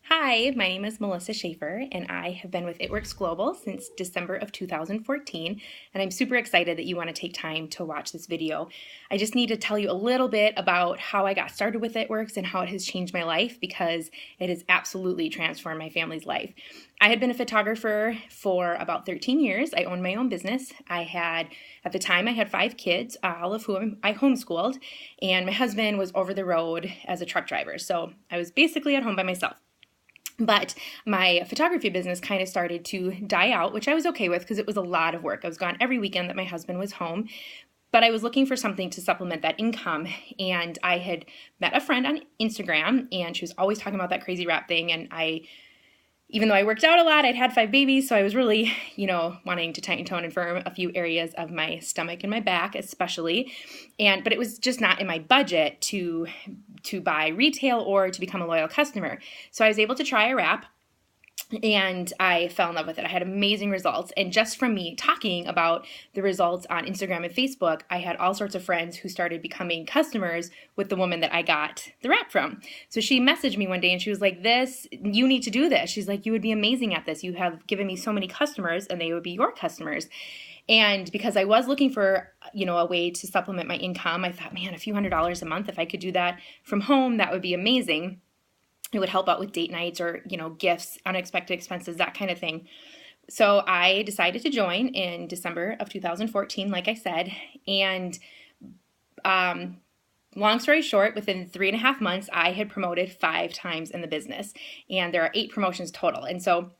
Hi, my name is Melissa Schaefer, and I have been with It Works Global since December of 2014, and I'm super excited that you want to take time to watch this video. I just need to tell you a little bit about how I got started with It Works and how it has changed my life because it has absolutely transformed my family's life. I had been a photographer for about 13 years. I owned my own business. At the time, I had 5 kids, all of whom I homeschooled, and my husband was over the road as a truck driver, so I was basically at home by myself. But my photography business kind of started to die out, which I was okay with because it was a lot of work. I was gone every weekend that my husband was home, but I was looking for something to supplement that income. And I had met a friend on Instagram, and she was always talking about that crazy wrap thing. And even though I worked out a lot, I'd had 5 babies, so I was really, wanting to tighten, tone, and firm a few areas of my stomach and my back especially. But it was just not in my budget to buy retail or to become a loyal customer. So I was able to try a wrap, and I fell in love with it. I had amazing results. And just from me talking about the results on Instagram and Facebook, I had all sorts of friends who started becoming customers with the woman that I got the wrap from. So she messaged me one day and she was like, you need to do this. She's like, you would be amazing at this. You have given me so many customers and they would be your customers. And because I was looking for, a way to supplement my income, I thought, man, a few $100s a month, if I could do that from home, that would be amazing. It would help out with date nights or, gifts, unexpected expenses, that kind of thing. So I decided to join in December of 2014, like I said. And long story short, within 3.5 months, I had promoted 5 times in the business. And there are 8 promotions total. And so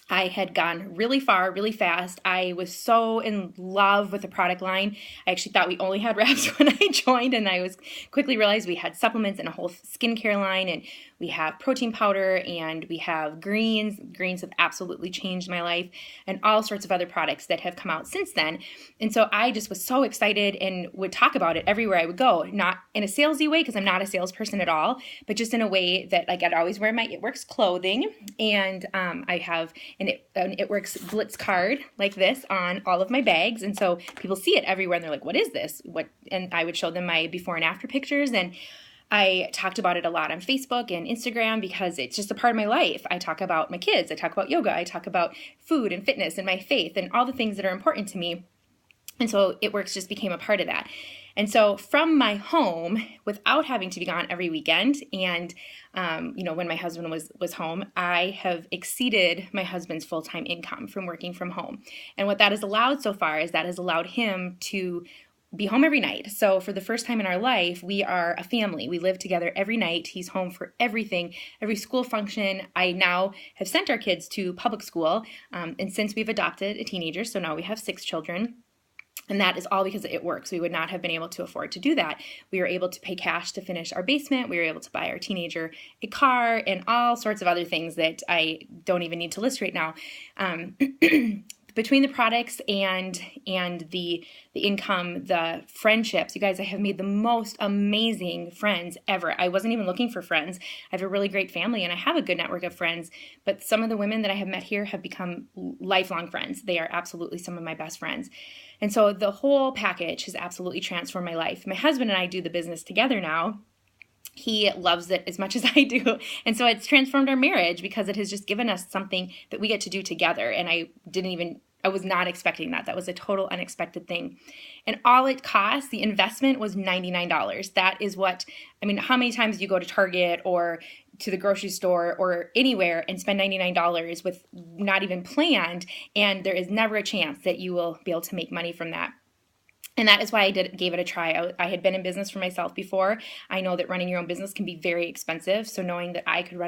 I had gone really far, really fast. I was so in love with the product line. I actually thought we only had wraps when I joined, and I was quickly realized we had supplements and a whole skincare line, and we have protein powder, and we have greens. Greens have absolutely changed my life, and all sorts of other products that have come out since then. And so I just was so excited and would talk about it everywhere I would go, not in a salesy way because I'm not a salesperson at all, but just in a way that I'd always wear my It Works clothing, and I have an It Works Blitz card like this on all of my bags, and so people see it everywhere and they're like, what is this? And I would show them my before and after pictures, and I talked about it a lot on Facebook and Instagram because it's just a part of my life. I talk about my kids, I talk about yoga, I talk about food and fitness and my faith and all the things that are important to me. And so It Works just became a part of that. And so from my home, without having to be gone every weekend, and when my husband was home, I have exceeded my husband's full-time income from working from home. And what that has allowed so far is that has allowed him to be home every night. So for the first time in our life, we are a family. We live together every night. He's home for everything, every school function. I now have sent our kids to public school, and since we've adopted a teenager, so now we have 6 children. And that is all because It Works. We would not have been able to afford to do that. We were able to pay cash to finish our basement. We were able to buy our teenager a car and all sorts of other things that I don't even need to list right now. Between the products and the income, the friendships, you guys, I have made the most amazing friends ever. I wasn't even looking for friends. I have a really great family and I have a good network of friends, but some of the women that I have met here have become lifelong friends. They are absolutely some of my best friends. And so the whole package has absolutely transformed my life. My husband and I do the business together now. He loves it as much as I do. And so it's transformed our marriage because it has just given us something that we get to do together. And I was not expecting that. That was a total unexpected thing. And all it cost, the investment was $99. That is how many times do you go to Target or to the grocery store or anywhere and spend $99 with not even planned, and there is never a chance that you will be able to make money from that. And that is why I gave it a try. I had been in business for myself before. I know that running your own business can be very expensive. So knowing that I could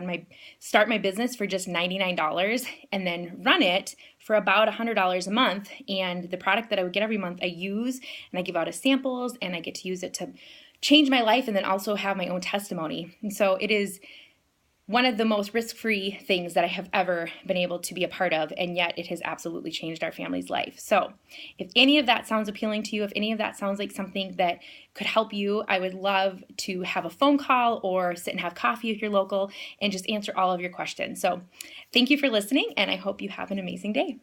start my business for just $99 and then run it for about $100 a month, and the product that I would get every month I use, and I give out as samples, and I get to use it to change my life and then also have my own testimony. And so it is one of the most risk-free things that I have ever been able to be a part of, and yet it has absolutely changed our family's life. So if any of that sounds appealing to you, if any of that sounds like something that could help you, I would love to have a phone call or sit and have coffee if you're local and just answer all of your questions. So thank you for listening, and I hope you have an amazing day.